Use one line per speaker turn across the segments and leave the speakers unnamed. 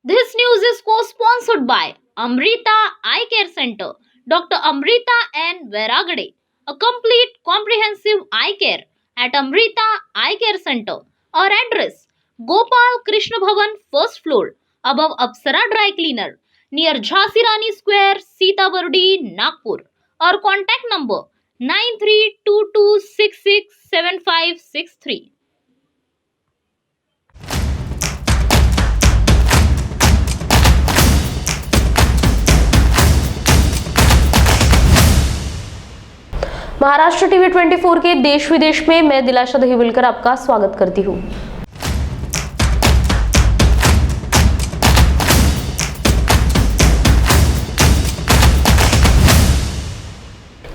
This news is co-sponsored by Amrita Eye Care Center, Dr. Amrita N. Veragade, a complete comprehensive eye care at Amrita Eye Care Center. Our address: Gopal Krishna Bhavan, first floor, above Apsara Dry Cleaner, near Jhansi Rani Square, Sitabardi, Nagpur. Our contact number: 9322667563.
Maharashtra TV 24 के देश विदेश में मैं दिलाशा दहिवलकर आपका स्वागत करती हूँ।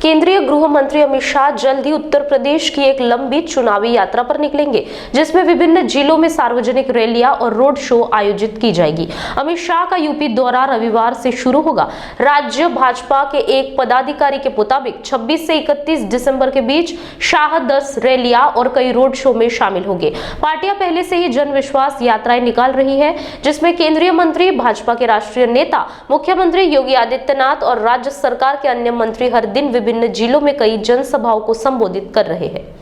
केंद्रीय गृह मंत्री अमित शाह जल्द ही उत्तर प्रदेश की एक लंबी चुनावी यात्रा पर निकलेंगे, जिसमें विभिन्न जिलों में सार्वजनिक रैलियां और रोड शो आयोजित की जाएगी। अमित शाह का यूपी दौरा रविवार से शुरू होगा। राज्य भाजपा के एक पदाधिकारी के मुताबिक 26 से 31 दिसंबर के बीच शाह 10 रैलियां और कई रोड शो में शामिल होंगे। पार्टियां पहले से ही जन विश्वास यात्राएं निकाल रही है, जिसमें केंद्रीय मंत्री, भाजपा के राष्ट्रीय नेता, मुख्यमंत्री योगी आदित्यनाथ और राज्य सरकार के अन्य मंत्री हर दिन विभिन्न जिलों में कई जनसभाओं को संबोधित कर रहे हैं।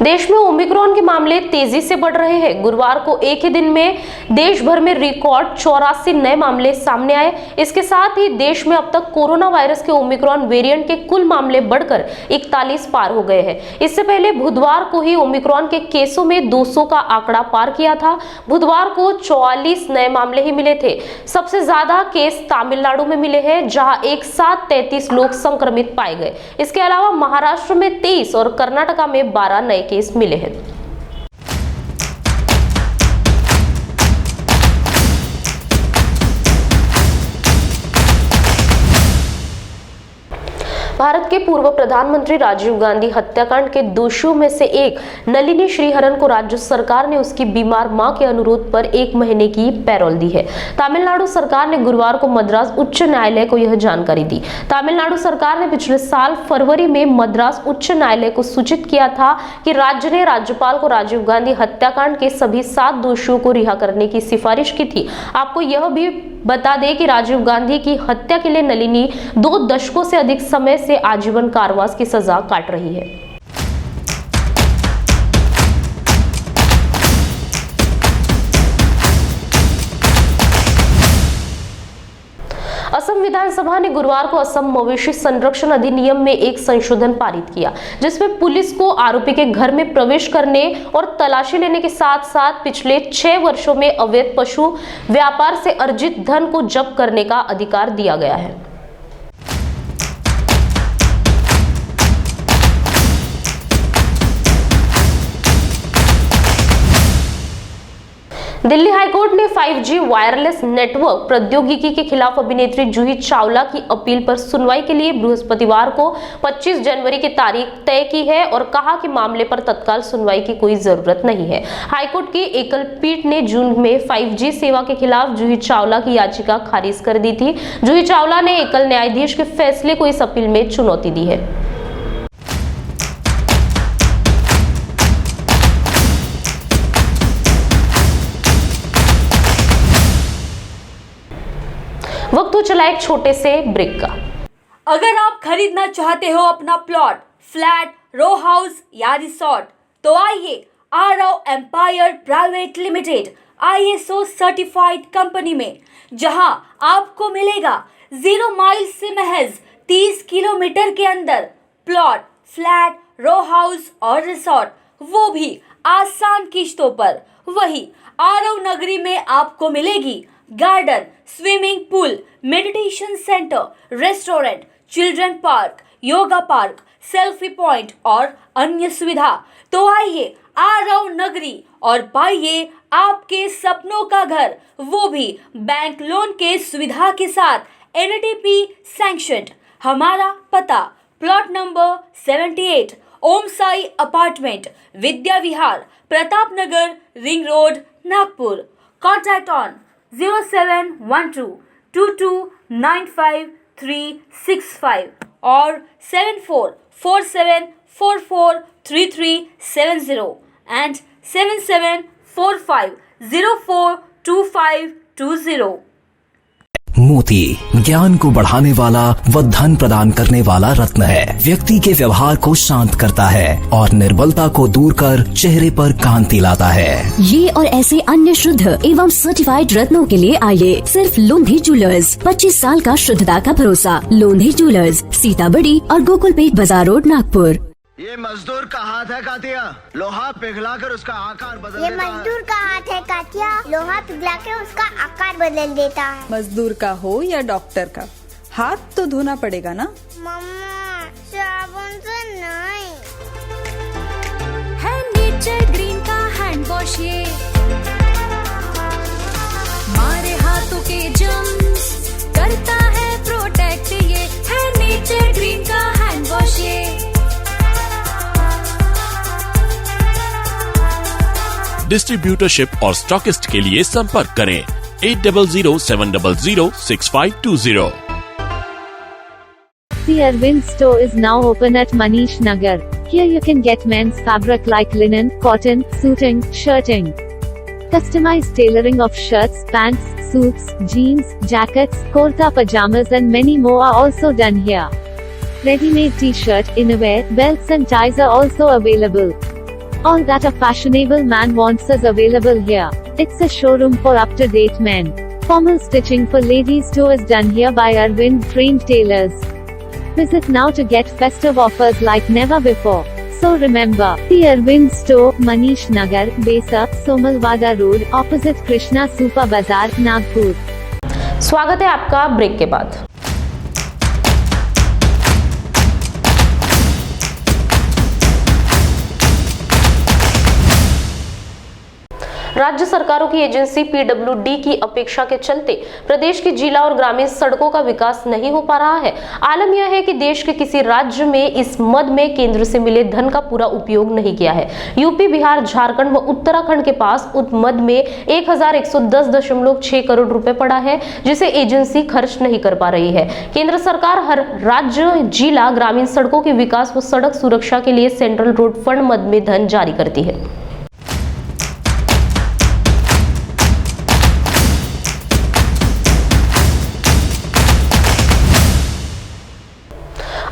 देश में ओमिक्रॉन के मामले तेजी से बढ़ रहे हैं। गुरुवार को एक ही दिन में देश भर में रिकॉर्ड 84 नए मामले सामने आए। इसके साथ ही देश में अब तक कोरोना वायरस के ओमिक्रॉन वेरिएंट के कुल मामले बढ़कर 41 पार हो गए हैं। इससे पहले बुधवार को ही ओमिक्रॉन के केसों में 200 का आंकड़ा पार किया था। बुधवार को 44 नए मामले ही मिले थे। सबसे ज्यादा केस तमिलनाडु में मिले हैं, जहां एक साथ 33 लोग संक्रमित पाए गए। इसके अलावा महाराष्ट्र में 23 और कर्नाटका में 12 नए केस मिले हैं। भारत के पूर्व प्रधानमंत्री राजीव गांधी हत्याकांड के दोषियों में से एक नलिनी श्रीहरन को राज्य सरकार ने उसकी बीमार मां के अनुरोध पर 1 महीने की पैरोल दी है। तमिलनाडु सरकार ने गुरुवार को मद्रास उच्च न्यायालय को यह जानकारी दी। तमिलनाडु सरकार ने पिछले साल फरवरी में मद्रास उच्च न्यायालय को सूचित किया था कि राज्य ने राज्यपाल को राजीव गांधी हत्याकांड के सभी 7 दोषियों को रिहा करने की सिफारिश की थी। आपको यह भी बता दें कि राजीव गांधी की हत्या के लिए नलिनी 2 दशकों से अधिक समय से आजीवन कारावास की सजा काट रही है। असम विधानसभा ने गुरुवार को असम मवेशी संरक्षण अधिनियम में एक संशोधन पारित किया, जिसमें पुलिस को आरोपी के घर में प्रवेश करने और तलाशी लेने के साथ साथ पिछले 6 वर्षों में अवैध पशु व्यापार से अर्जित धन को जब्त करने का अधिकार दिया गया है। दिल्ली हाईकोर्ट ने 5G वायरलेस नेटवर्क प्रौद्योगिकी के खिलाफ अभिनेत्री जूही चावला की अपील पर सुनवाई के लिए बृहस्पतिवार को 25 जनवरी की तारीख तय की है और कहा कि मामले पर तत्काल सुनवाई की कोई जरूरत नहीं है। हाईकोर्ट की एकल पीठ ने जून में 5G सेवा के खिलाफ जूही चावला की याचिका खारिज कर दी थी। जूही चावला ने एकल न्यायाधीश के फैसले को इस अपील में चुनौती दी है। वक्त हो चला एक छोटे से ब्रेक का।
अगर आप खरीदना चाहते हो अपना प्लॉट, फ्लैट, रो हाउस या रिसोर्ट, तो आइए Aarav empire private limited ISO certified company में, जहां आपको मिलेगा 0 माइल से महज 30 किलोमीटर के अंदर प्लॉट, फ्लैट, रो हाउस और रिसोर्ट, वो भी आसान किश्तों पर। वही आरव नगरी में आपको मिलेगी garden, swimming pool, meditation centre, restaurant, children park, yoga park, selfie point और अन्य सुविधा। तो आइए आरव नगरी और पाइए आपके सपनों का घर, वो भी बैंक लोन के सुविधा के साथ, NTP सैंक्शन्ड। हमारा पता plot number 78, Om Sai apartment, Vidya Vihar, Pratap Nagar, ring road, Nagpur. Contact on 0712 2295 365। or 7447443370 and 7745042520.
मोती ज्ञान को बढ़ाने वाला व धन प्रदान करने वाला रत्न है। व्यक्ति के व्यवहार को शांत करता है और निर्बलता को दूर कर चेहरे पर कांति लाता है।
ये और ऐसे अन्य शुद्ध एवं सर्टिफाइड रत्नों के लिए आइए सिर्फ लोंधी ज्वेलर्स। 25 साल का शुद्धता का भरोसा। लोंधी ज्वेलर्स, सीताबड़ी और गोकुलपेट बाजार रोड, नागपुर।
ये मजदूर का हाथ है कातिया, लोहा पिघलाकर उसका आकार बदल
ये
देता है।
मजदूर का हाथ है कातिया, लोहा पिघला के उसका आकार बदल देता है।
मजदूर का हो या डॉक्टर का, हाथ तो धोना पड़ेगा ना।
मम्मा साबुन से नहीं।
है नेचर ग्रीन का हैंड वॉश, ये मारे हाथों के जम्स करता है प्रोटेक्ट। ये है नेचर ग्रीन का हैंड वॉश, ये
डिस्ट्रीब्यूटरशिप और स्टॉकिस्ट के लिए संपर्क करें 8007006520।
The Arvind store is now open at Manish Nagar. Here you can get men's fabric like linen, cotton, suiting, shirting. Customized tailoring of shirts, pants, suits, jeans, jackets, kurta pajamas and many more are also done here. Ready-made t-shirt, innerwear, belts and ties are also available. All that a fashionable man wants is available here. It's a showroom for up-to-date men. Formal stitching for ladies too is done here by Arvind trained tailors. Visit now to get festive offers like never before. So remember, the Arvind store, Manish Nagar, Besa, Somalwada Road, opposite Krishna Super Bazaar, Nagpur.
स्वागत है आपका break के बाद। राज्य सरकारों की agency PWD की अपेक्षा के चलते प्रदेश की जिला और ग्रामीण सड़कों का विकास नहीं हो पा रहा है। आलम यह है कि देश के किसी राज्य में इस मद में केंद्र से मिले धन का पूरा उपयोग नहीं किया है। यूपी, बिहार, झारखंड व उत्तराखंड के पास उस मद में 1110.6 करोड़ रुपए पड़ा है, जिसे एजेंसी खर्च नहीं कर पा रही है। केंद्र सरकार हर राज्य, जिला, ग्रामीण सड़कों के विकास व सड़क सुरक्षा के लिए सेंट्रल रोड फंड मद में धन जारी करती है।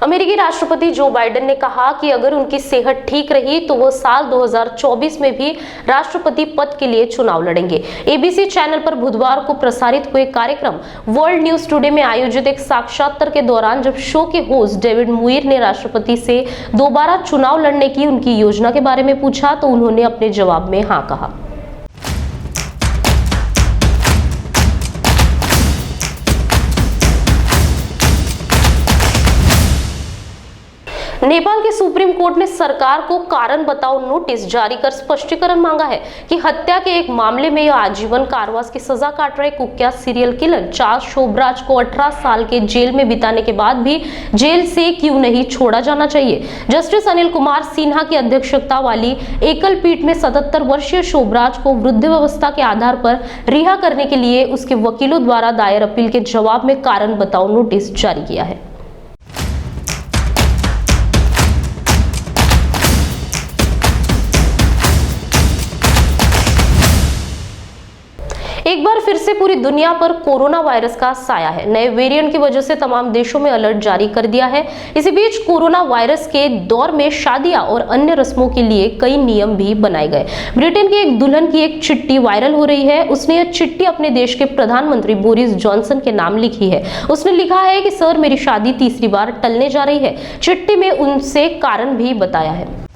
अमेरिकी राष्ट्रपति जो बाइडेन ने कहा कि अगर उनकी सेहत ठीक रही तो वो साल 2024 में भी राष्ट्रपति पद के लिए चुनाव लड़ेंगे। एबीसी चैनल पर बुधवार को प्रसारित हुए कार्यक्रम वर्ल्ड न्यूज टुडे में आयोजित एक साक्षात्कार के दौरान जब शो के होस्ट डेविड मुइर ने राष्ट्रपति से दोबारा चुनाव लड़ने की उनकी योजना के बारे में पूछा तो उन्होंने अपने जवाब में हाँ कहा। नेपाल के सुप्रीम कोर्ट ने सरकार को कारण बताओ नोटिस जारी कर स्पष्टीकरण मांगा है कि हत्या के एक मामले में यह आजीवन कारावास की सजा काट रहे कुख्यात सीरियल किलर चार्ल्स शोभराज को 18 साल के जेल में बिताने के बाद भी जेल से क्यों नहीं छोड़ा जाना चाहिए। जस्टिस अनिल कुमार सिन्हा की अध्यक्षता वाली एकल पीठ में 77 वर्षीय शोभराज को वृद्धावस्था के आधार पर रिहा करने के लिए उसके वकीलों द्वारा दायर अपील के जवाब में कारण बताओ नोटिस जारी किया है। एक बार फिर से पूरी दुनिया पर कोरोना वायरस का साया है। नए वेरिएंट की वजह से तमाम देशों में अलर्ट जारी कर दिया है। इसी बीच कोरोना वायरस के दौर में शादियां और अन्य रस्मों के लिए कई नियम भी बनाए गए। ब्रिटेन की एक दुल्हन की एक चिट्ठी वायरल हो रही है। उसने यह चिट्ठी अपने देश के प्रधानमंत्री बोरिस जॉनसन के नाम लिखी है। उसने लिखा है कि सर, मेरी शादी तीसरी बार टलने जा रही है। चिट्ठी में उनसे कारण भी बताया है।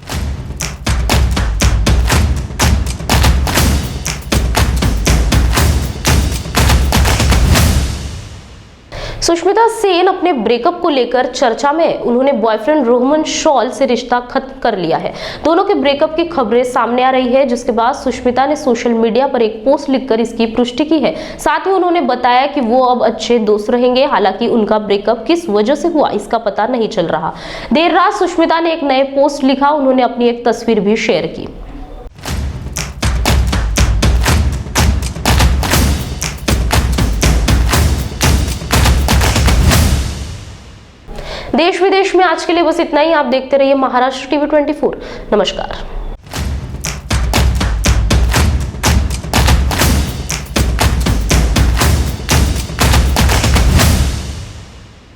सुष्मिता सेन अपने ब्रेकअप को लेकर चर्चा में। उन्होंने बॉयफ्रेंड रोहमन शॉल से रिश्ता खत्म कर लिया है। दोनों के ब्रेकअप की खबरें सामने आ रही है, जिसके बाद सुष्मिता ने सोशल मीडिया पर एक पोस्ट लिखकर इसकी पुष्टि की है। साथ ही उन्होंने बताया कि वो अब अच्छे दोस्त रहेंगे। हालांकि उनका ब्रेकअप किस वजह से हुआ इसका पता नहीं चल रहा। देर रात सुष्मिता ने एक नए पोस्ट लिखा। उन्होंने अपनी एक तस्वीर भी शेयर की। देश विदेश में आज के लिए बस इतना ही। आप देखते रहिए महाराष्ट्र टीवी 24। नमस्कार।